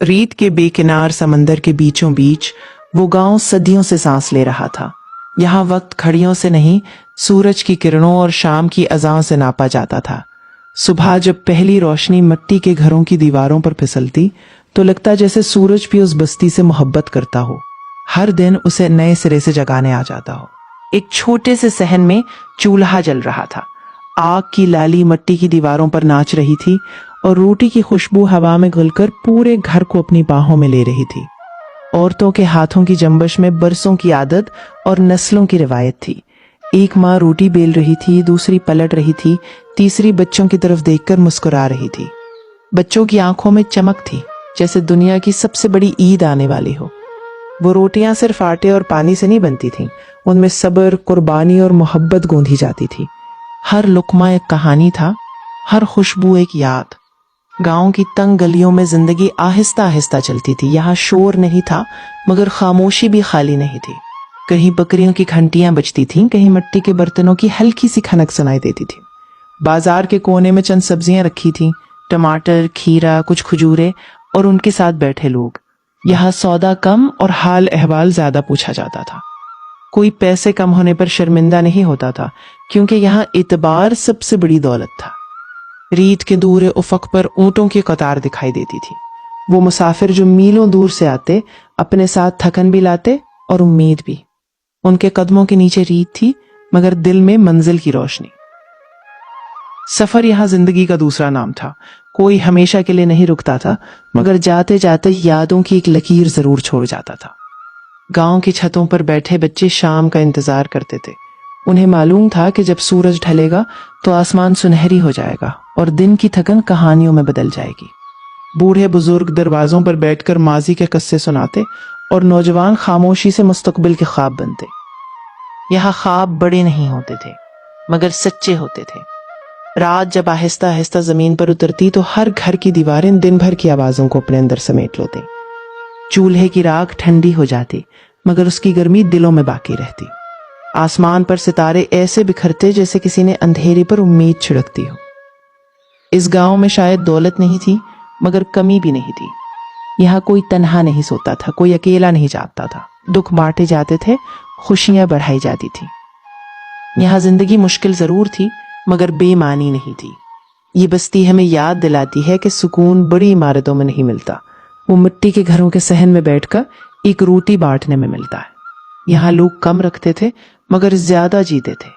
रीत के बेकिनार समंदर के बीचों बीच वो गांव सदियों से सांस ले रहा था। यहाँ वक्त घड़ियों से नहीं, सूरज की किरणों और शाम की अज़ान से नापा जाता था। सुबह जब पहली रोशनी मिट्टी के घरों की दीवारों पर फिसलती तो लगता जैसे सूरज भी उस बस्ती से मोहब्बत करता हो, हर दिन उसे नए सिरे से जगाने आ जाता हो। एक छोटे से सहन में चूल्हा जल रहा था। आग की लाली मिट्टी की दीवारों पर नाच रही थी और रोटी की खुशबू हवा में घुलकर पूरे घर को अपनी बाहों में ले रही थी। औरतों के हाथों की जंबश में बरसों की आदत और नस्लों की रिवायत थी। एक माँ रोटी बेल रही थी, दूसरी पलट रही थी, तीसरी बच्चों की तरफ देखकर मुस्कुरा रही थी। बच्चों की आंखों में चमक थी, जैसे दुनिया की सबसे बड़ी ईद आने वाली हो। वो रोटियां सिर्फ आटे और पानी से नहीं बनती थीं, उनमें सब्र, कुर्बानी और मोहब्बत गूंधी जाती थी। हर लुकमा एक कहानी था, हर खुशबू एक याद। गांव की तंग गलियों में जिंदगी आहिस्ता आहिस्ता चलती थी। यहाँ शोर नहीं था, मगर खामोशी भी खाली नहीं थी। कहीं बकरियों की घंटियां बजती थीं, कहीं मिट्टी के बर्तनों की हल्की सी खनक सुनाई देती थी। बाजार के कोने में चंद सब्जियां रखी थीं, टमाटर, खीरा, कुछ खजूरें और उनके साथ बैठे लोग। यहाँ सौदा कम और हाल अहवाल ज्यादा पूछा जाता था। कोई पैसे कम होने पर शर्मिंदा नहीं होता था, क्योंकि यहाँ इतबार सबसे बड़ी दौलत था। रीत के दूर उफक पर ऊंटों की कतार दिखाई देती थी। वो मुसाफिर जो मीलों दूर से आते, अपने साथ थकन भी लाते और उम्मीद भी। उनके कदमों के नीचे रीत थी, मगर दिल में मंजिल की रोशनी। सफर यहाँ जिंदगी का दूसरा नाम था। कोई हमेशा के लिए नहीं रुकता था, मगर जाते जाते यादों की एक लकीर जरूर छोड़ जाता था। गांव की छतों पर बैठे बच्चे शाम का इंतजार करते थे। उन्हें मालूम था कि जब सूरज ढलेगा तो आसमान सुनहरी हो जाएगा और दिन की थकन कहानियों में बदल जाएगी। बूढ़े बुजुर्ग दरवाजों पर बैठकर माजी के किस्से सुनाते और नौजवान खामोशी से मुस्तकबिल के ख्वाब बनते। यहाँ ख्वाब बड़े नहीं होते थे, मगर सच्चे होते थे। रात जब आहिस्ता आहिस्ता जमीन पर उतरती तो हर घर की दीवारें दिन भर की आवाजों को अपने अंदर समेट लेती। चूल्हे की राख ठंडी हो जाती, मगर उसकी गर्मी दिलों में बाकी रहती। आसमान पर सितारे ऐसे बिखरते जैसे किसी ने अंधेरे पर उम्मीद छिड़कती हो। इस गांव में शायद दौलत नहीं थी, मगर कमी भी नहीं थी। यहाँ कोई तन्हा नहीं सोता था, कोई अकेला नहीं जागता था। दुख बांटे जाते थे, खुशियां बढ़ाई जाती थी। यहाँ जिंदगी मुश्किल जरूर थी, मगर बेमानी नहीं थी। ये बस्ती हमें याद दिलाती है कि सुकून बड़ी इमारतों में नहीं मिलता, वो मिट्टी के घरों के सहन में बैठकर एक रोटी बांटने में मिलता है। यहाँ लोग कम रखते थे, मगर ज्यादा जीते थे।